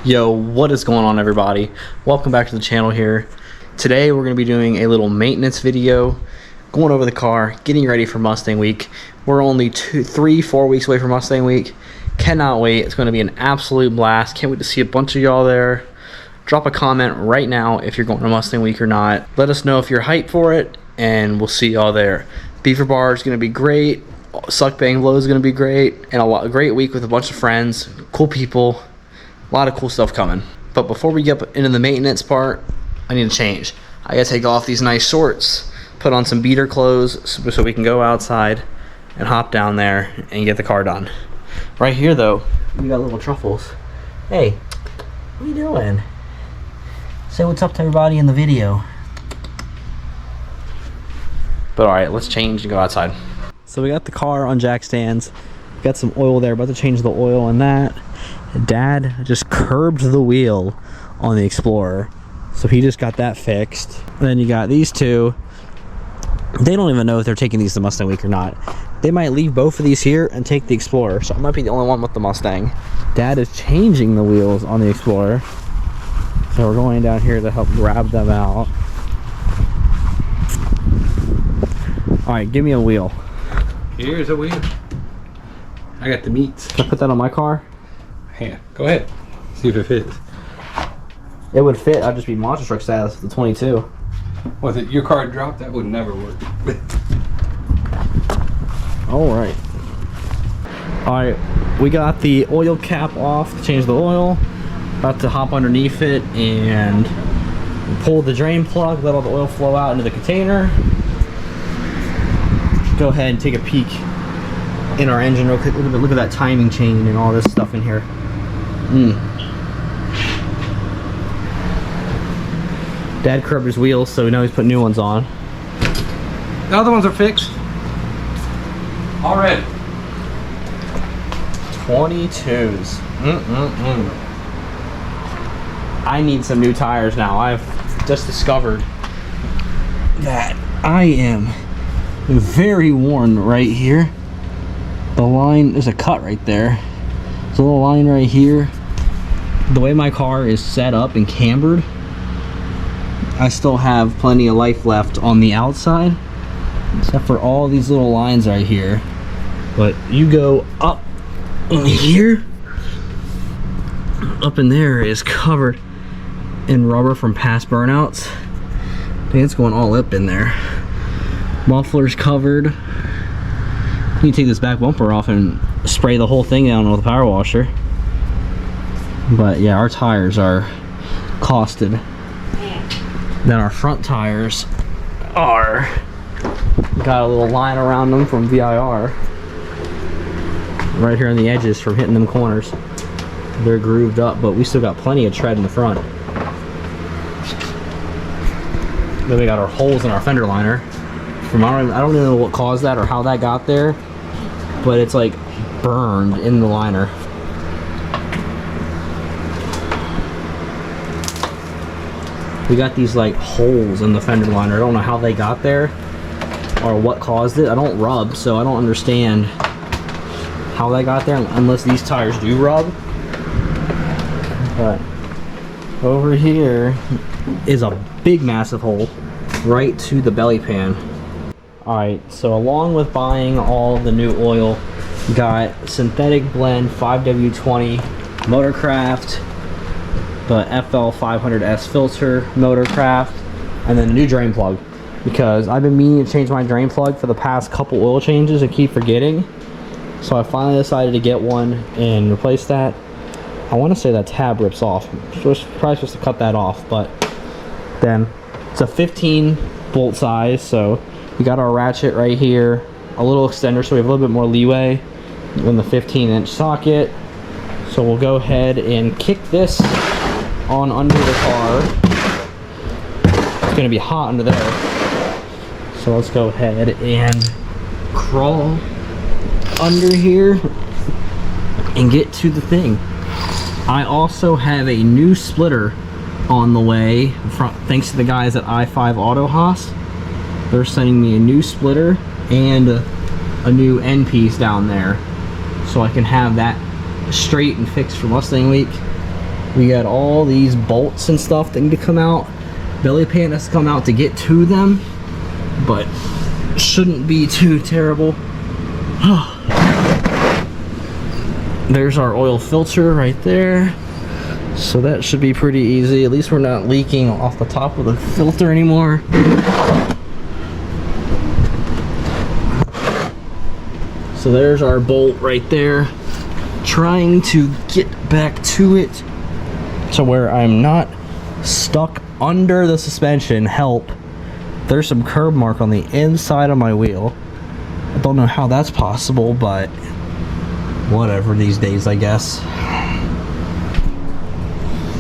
Yo, what is going on, everybody? Welcome back to the channel here. Today we're going to be doing a little maintenance video, going over the car, getting ready for Mustang Week. We're only 4 weeks away from Mustang Week. Cannot wait. It's going to be an absolute blast. Can't wait to see a bunch of y'all there. Drop a comment right now if you're going to Mustang Week or not. Let us know if you're hyped for it, and we'll see y'all there. Beaver Bar is going to be great. Suck Bang Blow is going to be great. And a great week with a bunch of friends, cool people. A lot of cool stuff coming. But before we get into the maintenance part, I need to change. I gotta take off these nice shorts, put on some beater clothes so we can go outside and hop down there and get the car done. Right here though, we got little truffles. Hey, what are you doing? Say what's up to everybody in the video. But alright, let's change and go outside. So we got the car on jack stands. Got some oil there, about to change the oil on that. Dad just curbed the wheel on the Explorer, so he just got that fixed. And then you got these two. They don't even know if they're taking these to Mustang Week or not. They might leave both of these here and take the Explorer, so I might be the only one with the Mustang. Dad is changing the wheels on the Explorer, so we're going down here to help grab them out. Alright, give me a wheel. Here's a wheel. I got the meats. Can I put that on my car? Yeah, go ahead. See if it fits. It would fit. I'd just be monster truck status with the 22. Was it your car dropped? That would never work. Alright. Alright, we got the oil cap off to change the oil. About to hop underneath it and pull the drain plug, let all the oil flow out into the container. Go ahead and take a peek in our engine real quick. Look at that timing chain and all this stuff in here. Dad curbed his wheels, so now he's putting new ones on. The other ones are fixed. Already. 22s. I need some new tires now. I've just discovered that I am very worn right here. The line, there's a cut right there. There's a little line right here. The way my car is set up and cambered, I still have plenty of life left on the outside, except for all these little lines right here. But you go up in here, up in there is covered in rubber from past burnouts. I think it's going all up in there. Muffler's covered. You can take this back bumper off and spray the whole thing down with a power washer. But yeah, our tires are costed. Then our front tires are got a little line around them from VIR. Right here on the edges from hitting them corners. They're grooved up, but we still got plenty of tread in the front. Then we got our holes in our fender liner. I don't even know what caused that or how that got there, but it's like burned in the liner. We got these like holes in the fender liner. I don't know how they got there or what caused it. I don't rub, so I don't understand how they got there unless these tires do rub. But over here is a big massive hole right to the belly pan. Alright, so along with buying all the new oil, got synthetic blend 5W20 Motorcraft, the FL500S filter Motorcraft, and then a new drain plug, because I've been meaning to change my drain plug for the past couple oil changes and keep forgetting. So I finally decided to get one and replace that. I want to say that tab rips off. I'm probably supposed to cut that off, but then it's a 15 bolt size, so we got our ratchet right here, a little extender so we have a little bit more leeway than the 15-inch socket. So we'll go ahead and kick this on under the car. It's going to be hot under there. So let's go ahead and crawl under here and get to the thing. I also have a new splitter on the way, thanks to the guys at i5 Auto Haas. They're sending me a new splitter and a new end piece down there, so I can have that straight and fixed for Mustang Week. We got all these bolts and stuff that need to come out. Belly pan has to come out to get to them, but shouldn't be too terrible. There's our oil filter right there. So that should be pretty easy. At least we're not leaking off the top of the filter anymore. So there's our bolt right there. Trying to get back to it to where I'm not stuck under the suspension. Help. There's some curb mark on the inside of my wheel. I don't know how that's possible, but whatever these days, I guess.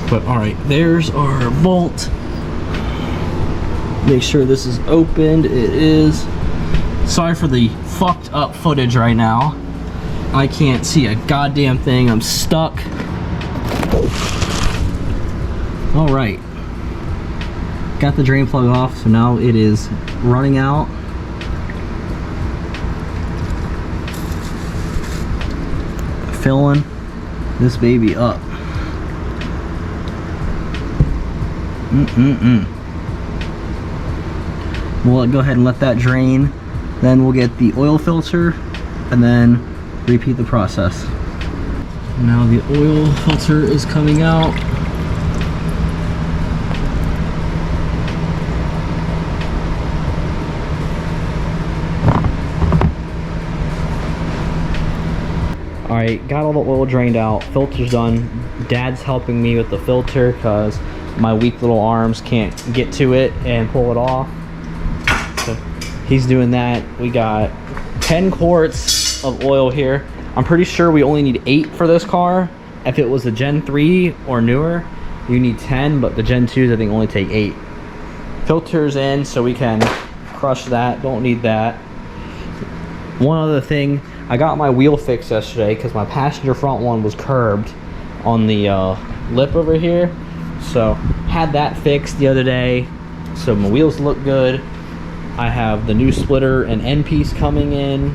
But alright, there's our bolt. Make sure this is opened. It is. Sorry for the fucked up footage right now. I can't see a goddamn thing. I'm stuck. Alright. Got the drain plug off, so now it is running out. Filling this baby up. We'll go ahead and let that drain. Then we'll get the oil filter and then repeat the process. Now the oil filter is coming out. Alright, got all the oil drained out, filter's done. Dad's helping me with the filter because my weak little arms can't get to it and pull it off. So he's doing that. We got 10 quarts of oil here. I'm pretty sure we only need 8 for this car. If it was a Gen 3 or newer, you need 10, but the Gen 2s I think only take 8. Filter's in, so we can crush that. Don't need that. One other thing, I got my wheel fixed yesterday because my passenger front one was curbed on the lip over here. So had that fixed the other day, so my wheels look good. I have the new splitter and end piece coming in,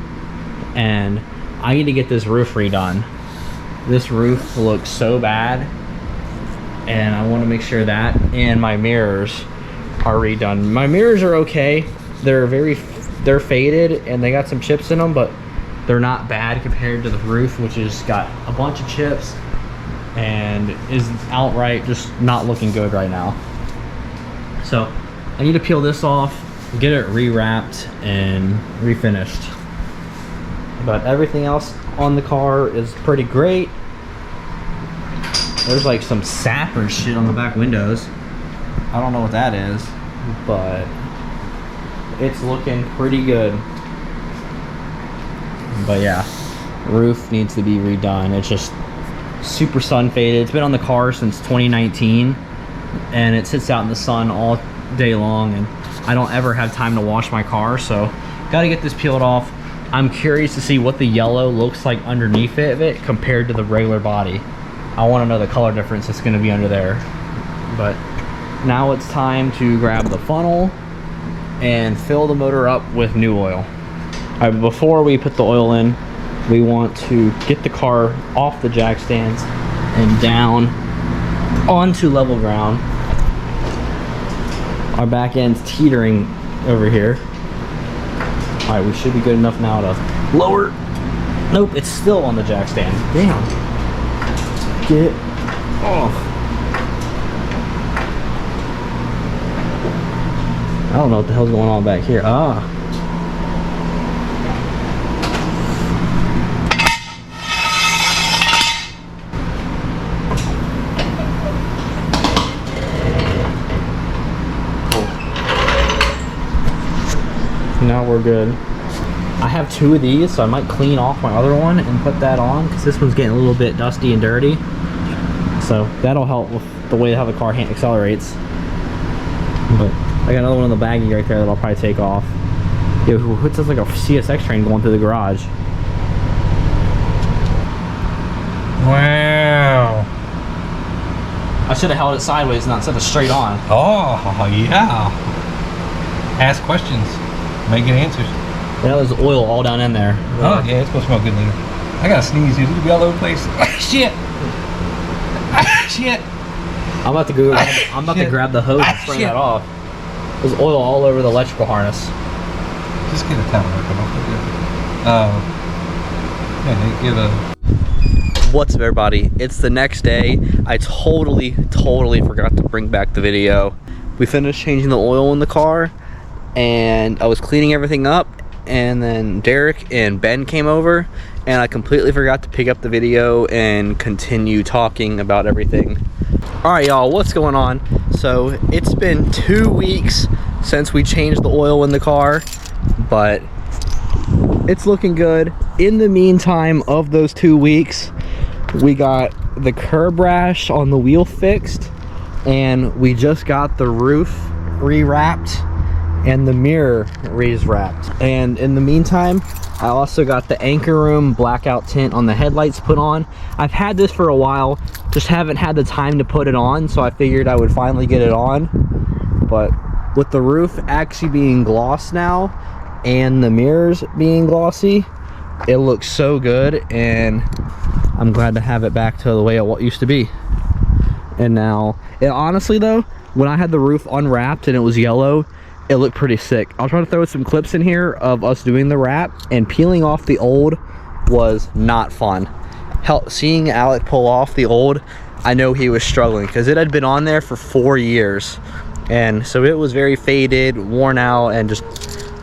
and I need to get this roof redone. This roof looks so bad, and I want to make sure that and my mirrors are redone. My mirrors are okay. They're faded and they got some chips in them, but they're not bad compared to the roof, which has got a bunch of chips and is outright just not looking good right now. So I need to peel this off, get it rewrapped and refinished. But everything else on the car is pretty great. There's like some sap or shit on the back windows. I don't know what that is, but it's looking pretty good. But yeah, roof needs to be redone. It's just super sun faded. It's been on the car since 2019 and it sits out in the sun all day long, and I don't ever have time to wash my car, so gotta get this peeled off. I'm curious to see what the yellow looks like underneath of it compared to the regular body. I want to know the color difference that's going to be under there. But now it's time to grab the funnel and fill the motor up with new oil. Alright, before we put the oil in, we want to get the car off the jack stands and down onto level ground. Our back end's teetering over here. Alright, we should be good enough now to lower. Nope, it's still on the jack stand. Damn. Get off. I don't know what the hell's going on back here. Ah. Now we're good. I have 2 of these, so I might clean off my other one and put that on, because this one's getting a little bit dusty and dirty. So that'll help with the way how the car accelerates. But I got another one in the baggie right there that I'll probably take off. Yo, what's this, like a CSX train going through the garage? Wow. I should have held it sideways, not set it straight on. Oh, yeah. Ask questions. May get answers. Yeah, there's oil all down in there. Oh, yeah, it's supposed to smell good later. I gotta sneeze, dude. It'll be all over the place. Shit. Shit. I'm about to go. I'm about to grab the hose and spray that off. There's oil all over the electrical harness. Just get a towel open. Yeah, get a. What's up, everybody? It's the next day. I totally forgot to bring back the video. We finished changing the oil in the car, and I was cleaning everything up, and then Derek and Ben came over, and I completely forgot to pick up the video and continue talking about everything. Alright, y'all, what's going on? So it's been 2 weeks since we changed the oil in the car, but it's looking good. In the meantime of those 2 weeks, we got the curb rash on the wheel fixed, and we just got the roof re-wrapped and the mirror re-wrapped. And in the meantime, I also got the anchor room blackout tint on the headlights put on. I've had this for a while, just haven't had the time to put it on, so I figured I would finally get it on. But with the roof actually being gloss now and the mirrors being glossy, it looks so good, and I'm glad to have it back to the way it used to be. And now, honestly though, when I had the roof unwrapped and it was yellow, it looked pretty sick. I'll try to throw some clips in here of us doing the wrap, and peeling off the old was not fun. Seeing Alec pull off the old, I know he was struggling because it had been on there for 4 years, and so it was very faded, worn out, and just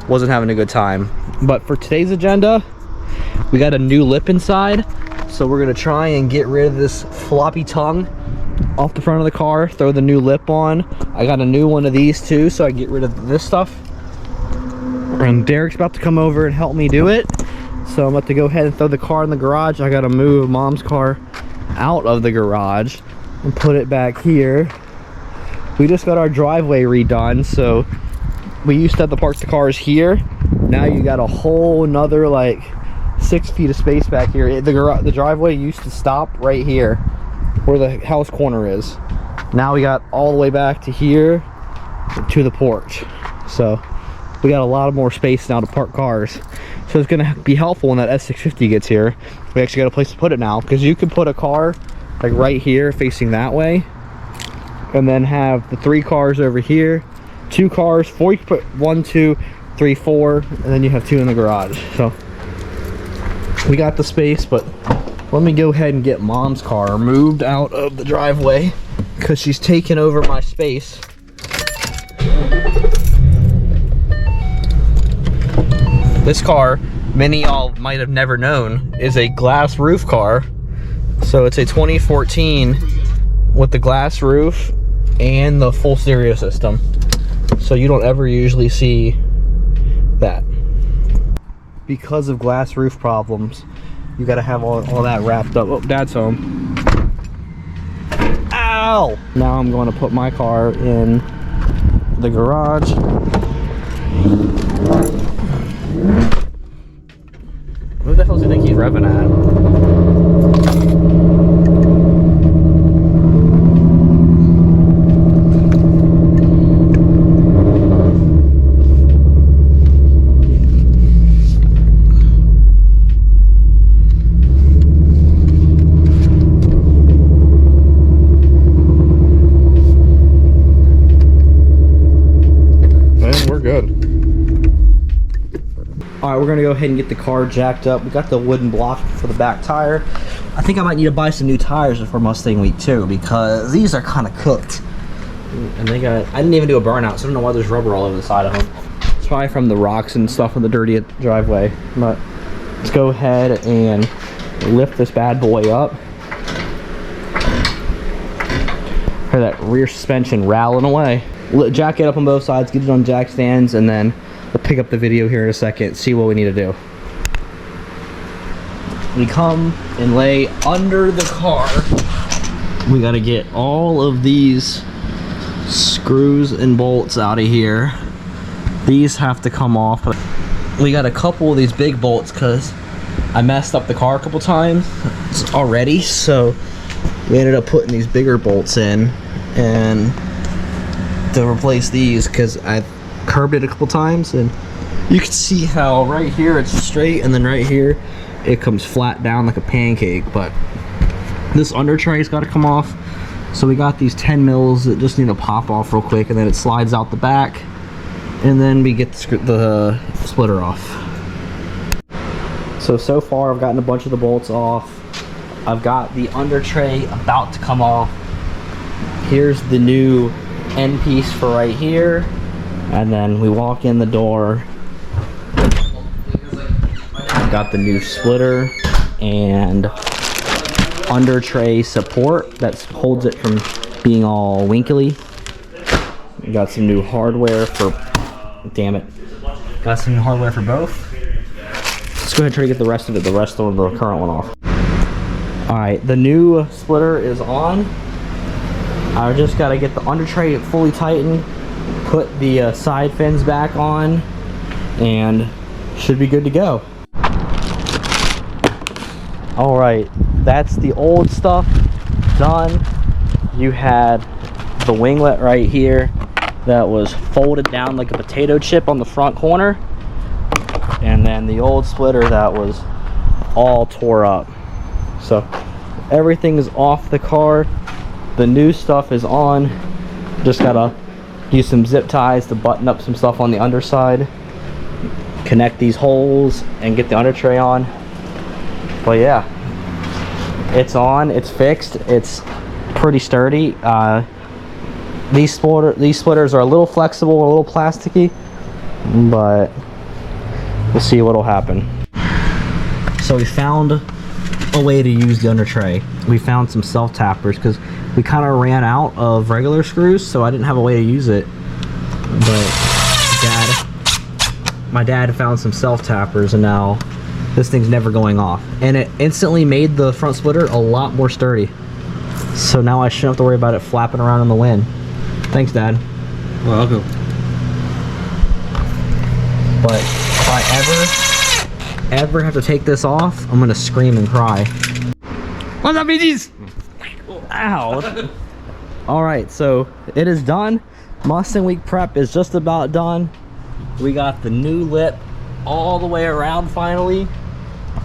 wasn't having a good time. But for today's agenda, we got a new lip inside, so we're gonna try and get rid of this floppy tongue off the front of the car, throw the new lip on. I got a new one of these too, so I get rid of this stuff. And Derek's about to come over and help me do it, so I'm about to go ahead and throw the car in the garage. I gotta move Mom's car out of the garage and put it back here. We just got our driveway redone, so we used to have to park the cars here. Now you got a whole nother like 6 feet of space back here. The driveway used to stop right here where the house corner is. Now we got all the way back to here to the porch, so we got a lot more space now to park cars. So it's gonna be helpful when that S650 gets here. We actually got a place to put it now, because you could put a car like right here facing that way, and then have the 3 cars over here, 2 cars, 4. You could put 1, 2, 3, 4, and then you have 2 in the garage. So we got the space, but let me go ahead and get Mom's car moved out of the driveway because she's taking over my space. This car, many of y'all might have never known, is a glass roof car. So it's a 2014 with the glass roof and the full stereo system. So you don't ever usually see that. Because of glass roof problems, you gotta have all that wrapped up. Oh, Dad's home. Ow! Now I'm going to put my car in the garage. Who the hell does he think he's revving at? Alright, we're gonna go ahead and get the car jacked up. We got the wooden block for the back tire. I think I might need to buy some new tires for Mustang Week 2 because these are kind of cooked. And I didn't even do a burnout, so I don't know why there's rubber all over the side of them. It's probably from the rocks and stuff on the dirty driveway. But let's go ahead and lift this bad boy up. Hear that rear suspension rattling away. Jack it up on both sides, get it on jack stands, and then we'll pick up the video here in a second, see what we need to do. We come and lay under the car. We gotta get all of these screws and bolts out of here. These have to come off. We got a couple of these big bolts because I messed up the car a couple times already, so we ended up putting these bigger bolts in and to replace these because I've curbed it a couple times, and you can see how right here it's straight and then right here it comes flat down like a pancake. But This under tray's got to come off. So we got these 10 mils that just need to pop off real quick, and then it slides out the back, and then we get the splitter off. So far I've gotten a bunch of the bolts off. I've got the under tray about to come off. Here's the new end piece for right here, and then we walk in the door. I've got the new splitter and under tray support that holds it from being all winkly. We got some new hardware for, damn it. Got some new hardware for both. Let's go ahead and try to get the rest of the current one off. Alright, the new splitter is on. I just got to get the under tray fully tightened, put the side fins back on, and should be good to go. Alright, that's the old stuff done. You had the winglet right here that was folded down like a potato chip on the front corner, and then the old splitter that was all tore up. So everything is off the car. The new stuff is on. Just gotta use some zip ties to button up some stuff on the underside, connect these holes, and get the under tray on. But yeah, it's on, it's fixed, it's pretty sturdy. These splitters are a little flexible, a little plasticky, but we'll see what'll happen. So we found a way to use the under tray. We found some self tappers because we kind of ran out of regular screws, so I didn't have a way to use it. But my dad found some self tappers, and now this thing's never going off, and it instantly made the front splitter a lot more sturdy. So now I shouldn't have to worry about it flapping around in the wind. Thanks, Dad. Welcome. But if I ever have to take this off, I'm gonna scream and cry. What's up, BGs? Ow. All right, so it is done. Mustang Week prep is just about done. We got the new lip all the way around finally.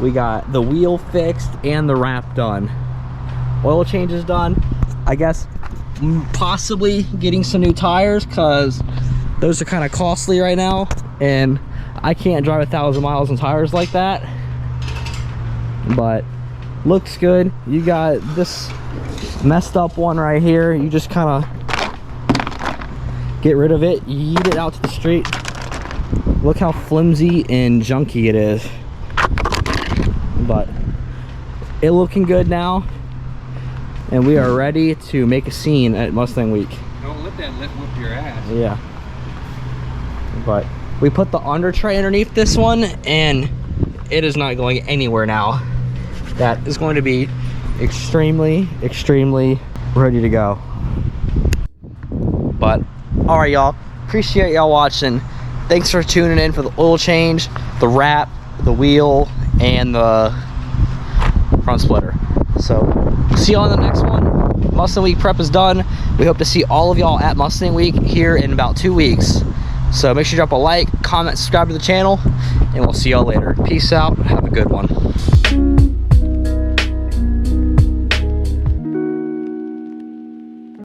We got the wheel fixed and the wrap done. Oil change is done. I guess possibly getting some new tires, because those are kind of costly right now, and I can't drive 1,000 miles on tires like that. But looks good. You got this messed up one right here. You just kind of get rid of it, yeet it out to the street. Look how flimsy and junky it is. But it looking good now, and we are ready to make a scene at Mustang Week. Don't let that lip whoop your ass. Yeah. But we put the under tray underneath this one, and it is not going anywhere now. That is going to be extremely ready to go. But all right, y'all, appreciate y'all watching. Thanks for tuning in for the oil change, the wrap, the wheel, and the front splitter. So see y'all in the next one. Mustang Week prep is done. We hope to see all of y'all at Mustang Week here in about 2 weeks. So make sure you drop a like, comment, subscribe to the channel, and we'll see y'all later. Peace out. Have a good one.